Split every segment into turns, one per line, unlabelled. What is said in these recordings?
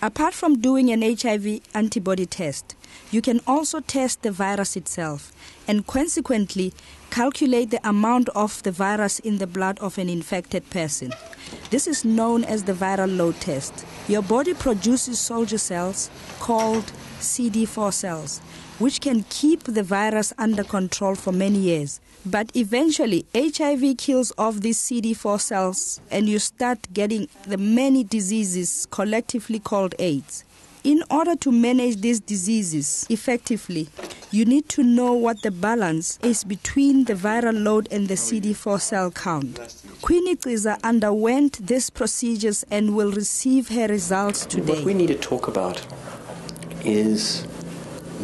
Apart from doing an HIV antibody test, you can also test the virus itself and consequently calculate the amount of the virus in the blood of an infected person. This is known as the viral load test. Your body produces soldier cells called CD4 cells, which can keep the virus under control for many years. But eventually, HIV kills off these CD4 cells and you start getting the many diseases collectively called AIDS. In order to manage these diseases effectively, you need to know what the balance is between the viral load and the CD4 cell count. Queenie Qiza underwent these procedures and will receive her results today.
What we need to talk about is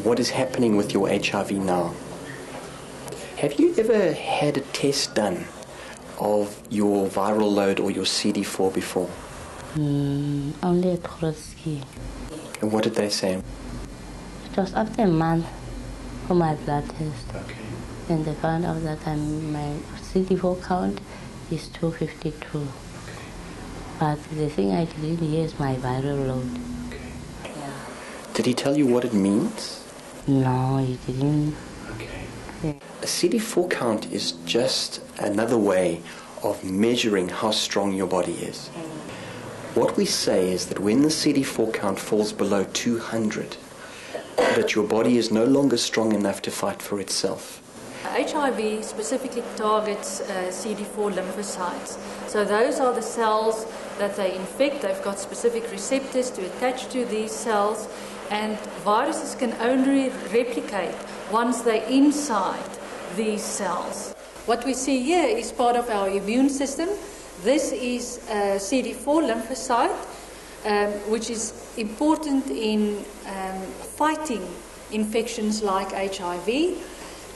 what is happening with your HIV now. Have you ever had a test done of your viral load or your CD4 before?
Only at Trotsky.
And what did they say?
It was after a month for my blood test.
Okay.
And they found out that my CD4 count is 252.
Okay.
But the thing I didn't hear is my viral load.
Okay.
Yeah.
Did he tell you what it means?
No, he didn't.
Okay.
Yeah.
A CD4 count is just another way of measuring how strong your body is. What we say is that when the CD4 count falls below 200, that your body is no longer strong enough to fight for itself.
HIV specifically targets CD4 lymphocytes. So those are the cells that they infect. They've got specific receptors to attach to these cells, and viruses can only replicate once they're inside these cells. What we see here is part of our immune system. This is a CD4 lymphocyte, which is important in fighting infections like HIV.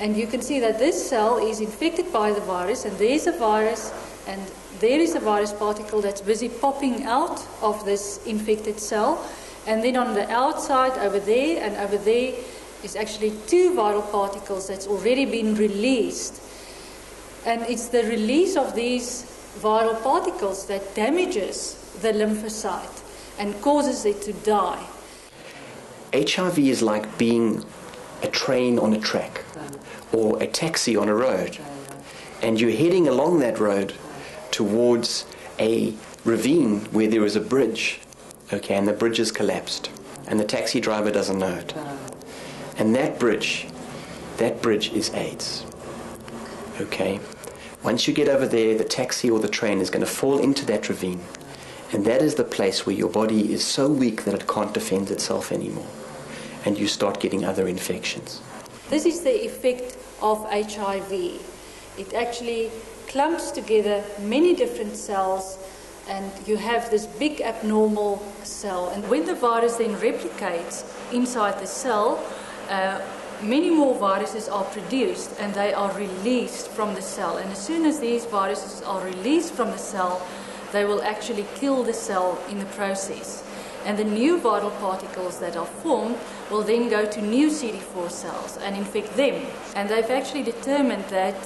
And you can see that this cell is infected by the virus, and there's a virus, and there is a virus particle that's busy popping out of this infected cell. And then on the outside, over there and over there, is actually two viral particles that's already been released. And it's the release of these viral particles that damages the lymphocyte and causes it to die.
HIV is like being a train on a track or a taxi on a road, and you're heading along that road towards a ravine where there is a bridge, okay, and the bridge has collapsed and the taxi driver doesn't know it. And that bridge is AIDS, okay? Once you get over there, the taxi or the train is going to fall into that ravine, and that is the place where your body is so weak that it can't defend itself anymore, and you start getting other infections.
This is the effect of HIV. It actually clumps together many different cells, and you have this big abnormal cell. And when the virus then replicates inside the cell, many more viruses are produced and they are released from the cell. And as soon as these viruses are released from the cell, they will actually kill the cell in the process. And the new viral particles that are formed will then go to new CD4 cells and infect them. And they've actually determined that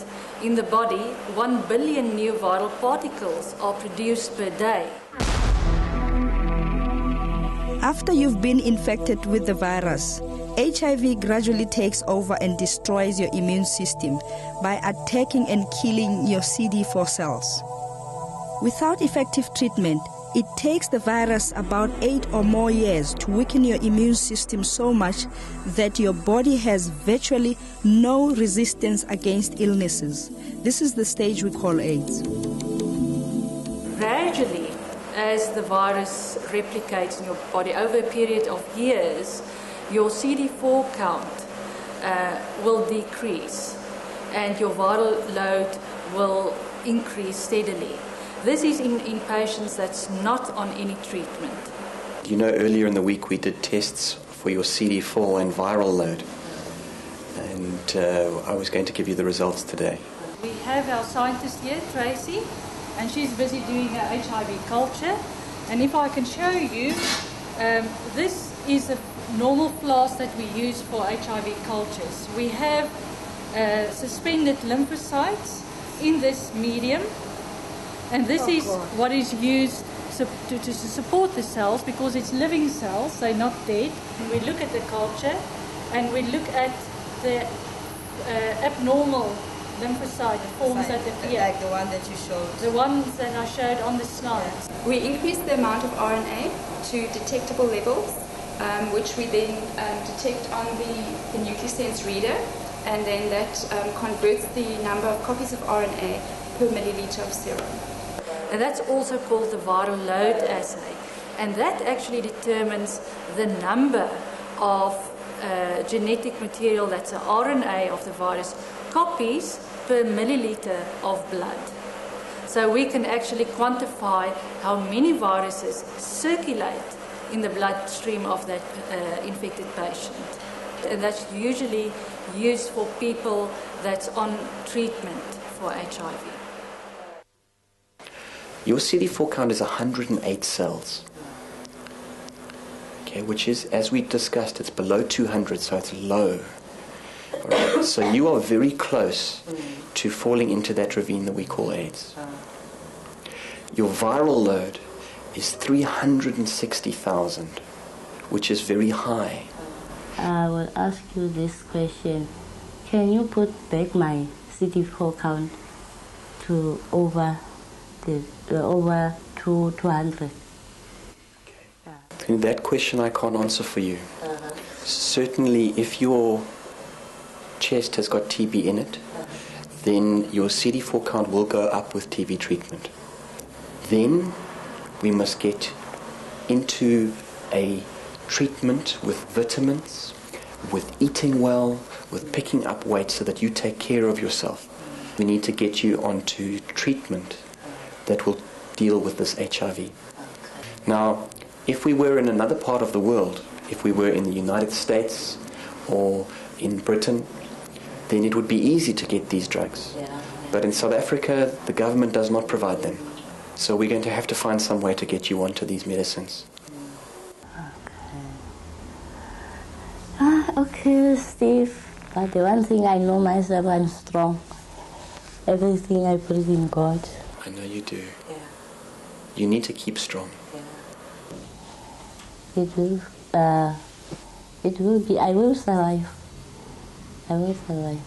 in the body, 1 billion new viral particles are produced per day.
After you've been infected with the virus, HIV gradually takes over and destroys your immune system by attacking and killing your CD4 cells. Without effective treatment, it takes the virus about 8 or more years to weaken your immune system so much that your body has virtually no resistance against illnesses. This is the stage we call AIDS.
Gradually, as the virus replicates in your body over a period of years, your CD4 count will decrease and your viral load will increase steadily. This is in patients that's not on any treatment.
You know, earlier in the week we did tests for your CD4 and viral load, and I was going to give you the results today.
We have our scientist here, Tracy, and she's busy doing her HIV culture. And if I can show you, this is a normal flask that we use for HIV cultures. We have suspended lymphocytes in this medium, and this is what is used to support the cells, because it's living cells, they're not dead. We look at the culture and we look at the abnormal lymphocyte forms that appear.
Like the one that you showed.
The ones that I showed on the slide.
We increase the amount of RNA to detectable levels, which we then detect on the NucleSense reader, and then that converts the number of copies of RNA per milliliter of serum.
And that's also called the viral load assay. And that actually determines the number of genetic material, that's the RNA of the virus, copies per milliliter of blood. So we can actually quantify how many viruses circulate in the bloodstream of that infected patient. And that's usually used for people that's on treatment for HIV.
Your CD4 count is 108 cells. Okay, which is, as we discussed, it's below 200, so it's low. All right, so you are very close to falling into that ravine that we call AIDS. Your viral load is 360,000, which is very high.
I will ask you this question. Can you put back my CD4 count to over 200?
That question I can't answer for you. Certainly, if your chest has got TB in it, then your CD4 count will go up with TB treatment. Then we must get into a treatment with vitamins, with eating well, with picking up weight so that you take care of yourself. We need to get you onto treatment that will deal with this HIV. Now, if we were in another part of the world, if we were in the United States or in Britain, then it would be easy to get these drugs. But in South Africa, the government does not provide them. So we're going to have to find some way to get you onto these medicines.
Okay, Steve. But the one thing I know myself, I'm strong. Everything I put in God.
I know you do. You need to keep strong.
It will be, I will survive. I will survive.